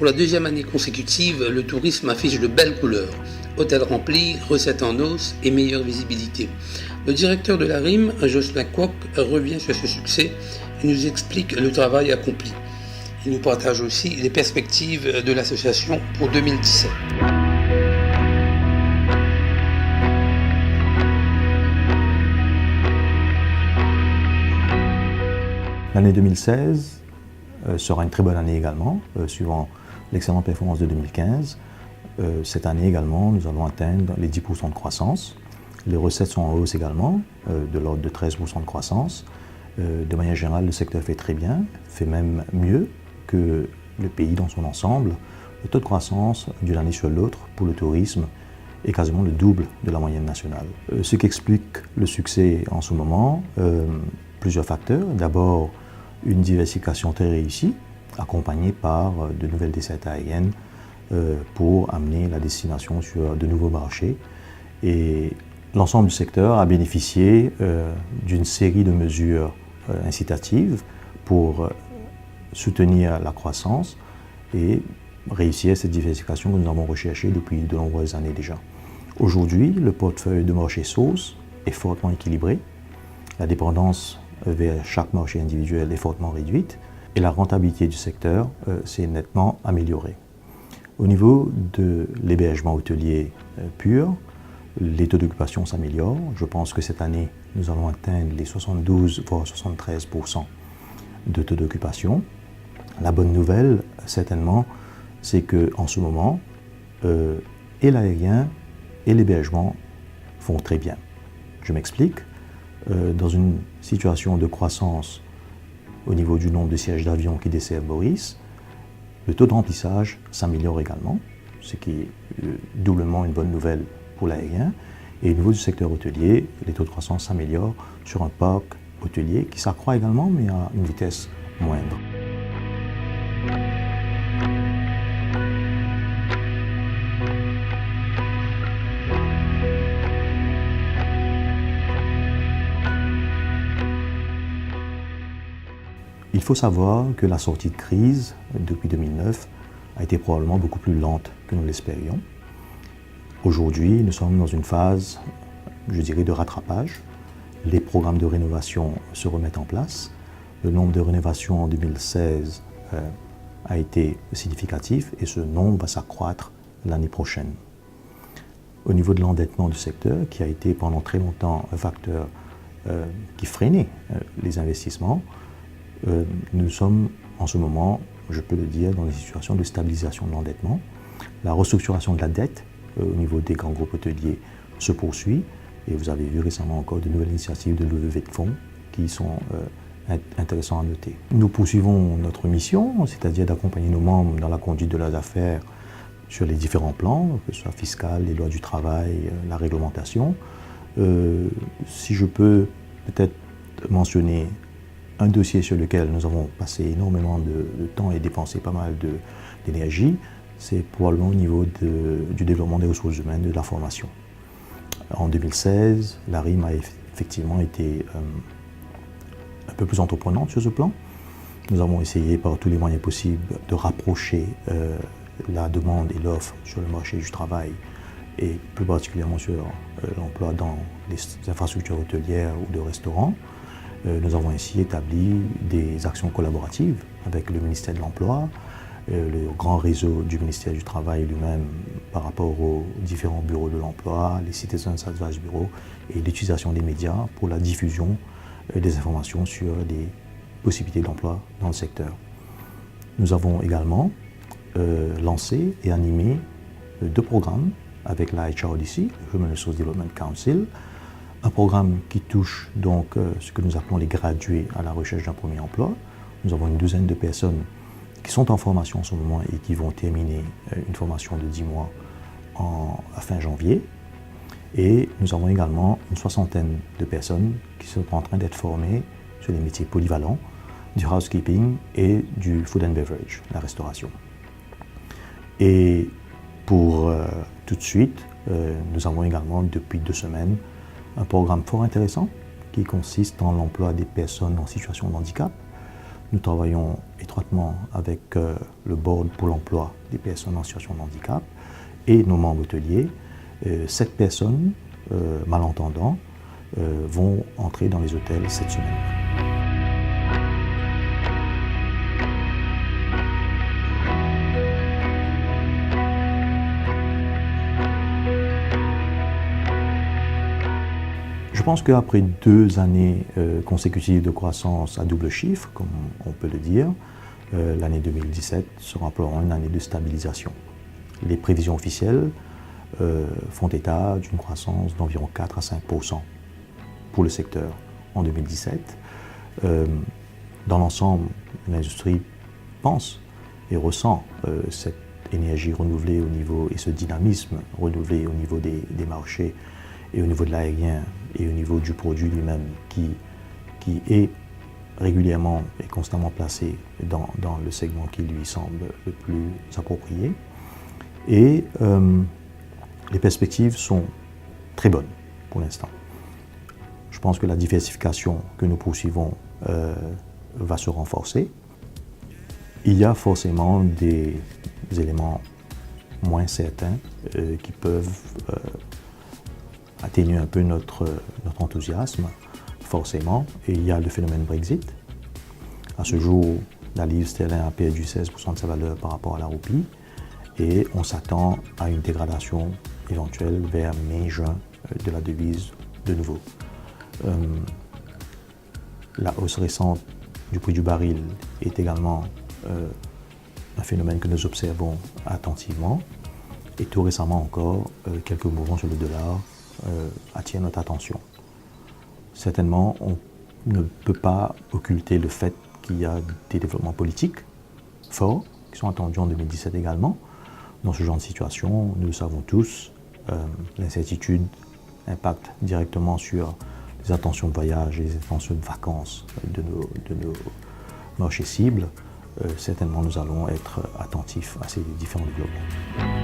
Pour la deuxième année consécutive, le tourisme affiche de belles couleurs. Hôtels remplis, recettes en hausse et meilleure visibilité. Le directeur de la RIM, Jocelyn Kwok, revient sur ce succès et nous explique le travail accompli. Il nous partage aussi les perspectives de l'association pour 2017. L'année 2016 sera une très bonne année également, suivant l'excellente performance de 2015. Cette année également, nous allons atteindre les 10% de croissance. Les recettes sont en hausse également, de l'ordre de 13% de croissance. De manière générale, le secteur fait très bien, fait même mieux que le pays dans son ensemble. Le taux de croissance d'une année sur l'autre pour le tourisme est quasiment le double de la moyenne nationale. Ce qui explique le succès en ce moment, plusieurs facteurs. D'abord, une diversification très réussie, accompagnée par de nouvelles dessertes aériennes pour amener la destination sur de nouveaux marchés. Et l'ensemble du secteur a bénéficié d'une série de mesures incitatives pour soutenir la croissance et réussir cette diversification que nous avons recherchée depuis de nombreuses années déjà. Aujourd'hui, le portefeuille de marché sauce est fortement équilibré. La dépendance vers chaque marché individuel est fortement réduite et la rentabilité du secteur s'est nettement améliorée. Au niveau de l'hébergement hôtelier pur, les taux d'occupation s'améliorent. Je pense que cette année, nous allons atteindre les 72 voire 73% de taux d'occupation. La bonne nouvelle, certainement, c'est qu'en ce moment, et l'aérien et l'hébergement font très bien. Je m'explique. Dans une situation de croissance au niveau du nombre de sièges d'avion qui desservent Maurice, le taux de remplissage s'améliore également, ce qui est doublement une bonne nouvelle pour l'aérien. Et au niveau du secteur hôtelier, les taux de croissance s'améliorent sur un parc hôtelier qui s'accroît également, mais à une vitesse moindre. Il faut savoir que la sortie de crise depuis 2009 a été probablement beaucoup plus lente que nous l'espérions. Aujourd'hui, nous sommes dans une phase, je dirais, de rattrapage. Les programmes de rénovation se remettent en place. Le nombre de rénovations en 2016 a été significatif et ce nombre va s'accroître l'année prochaine. Au niveau de l'endettement du secteur, qui a été pendant très longtemps un facteur qui freinait les investissements, nous sommes en ce moment, je peux le dire, dans une situation de stabilisation de l'endettement. La restructuration de la dette au niveau des grands groupes hôteliers se poursuit et vous avez vu récemment encore de nouvelles initiatives de levée de fonds qui sont intéressantes à noter. Nous poursuivons notre mission, c'est-à-dire d'accompagner nos membres dans la conduite de leurs affaires sur les différents plans, que ce soit fiscal, les lois du travail, la réglementation. Si je peux peut-être mentionner un dossier sur lequel nous avons passé énormément de temps et dépensé pas mal d'énergie, c'est probablement au niveau du développement des ressources humaines, de la formation. En 2016, la RIM a effectivement été un peu plus entreprenante sur ce plan. Nous avons essayé par tous les moyens possibles de rapprocher la demande et l'offre sur le marché du travail et plus particulièrement sur l'emploi dans les infrastructures hôtelières ou de restaurants. Nous avons ainsi établi des actions collaboratives avec le ministère de l'Emploi, le grand réseau du ministère du Travail lui-même par rapport aux différents bureaux de l'emploi, les Citizens Advice Bureau et l'utilisation des médias pour la diffusion des informations sur les possibilités d'emploi dans le secteur. Nous avons également lancé et animé 2 programmes avec la HRDC, Human Resource Development Council, un programme qui touche donc ce que nous appelons les gradués à la recherche d'un premier emploi. Nous avons une douzaine de personnes qui sont en formation en ce moment et qui vont terminer une formation de 10 mois à fin janvier. Et nous avons également une soixantaine de personnes qui sont en train d'être formées sur les métiers polyvalents du housekeeping et du food and beverage, la restauration. Et pour tout de suite, nous avons également depuis 2 semaines un programme fort intéressant qui consiste en l'emploi des personnes en situation de handicap. Nous travaillons étroitement avec le board pour l'emploi des personnes en situation de handicap et nos membres hôteliers. 7 personnes, malentendants, vont entrer dans les hôtels cette semaine. Je pense qu'après 2 années consécutives de croissance à double chiffre, comme on peut le dire, l'année 2017 sera probablement une année de stabilisation. Les prévisions officielles font état d'une croissance d'environ 4 à 5% pour le secteur en 2017. Dans l'ensemble, l'industrie pense et ressent cette énergie renouvelée au niveau et ce dynamisme renouvelé au niveau des marchés et au niveau de l'aérien et au niveau du produit lui-même qui est régulièrement et constamment placé dans le segment qui lui semble le plus approprié. Et les perspectives sont très bonnes pour l'instant. Je pense que la diversification que nous poursuivons va se renforcer. Il y a forcément des éléments moins certains qui peuvent atténuer un peu notre enthousiasme, forcément. Et il y a le phénomène Brexit. À ce jour, la livre sterling a perdu 16% de sa valeur par rapport à la roupie et on s'attend à une dégradation éventuelle vers mai-juin de la devise de nouveau. La hausse récente du prix du baril est également un phénomène que nous observons attentivement. Et tout récemment encore, quelques mouvements sur le dollar attirent notre attention. Certainement, on ne peut pas occulter le fait qu'il y a des développements politiques forts qui sont attendus en 2017 également. Dans ce genre de situation, nous le savons tous, l'incertitude impacte directement sur les intentions de voyage et les intentions de vacances de nos marchés cibles. Certainement, nous allons être attentifs à ces différents développements.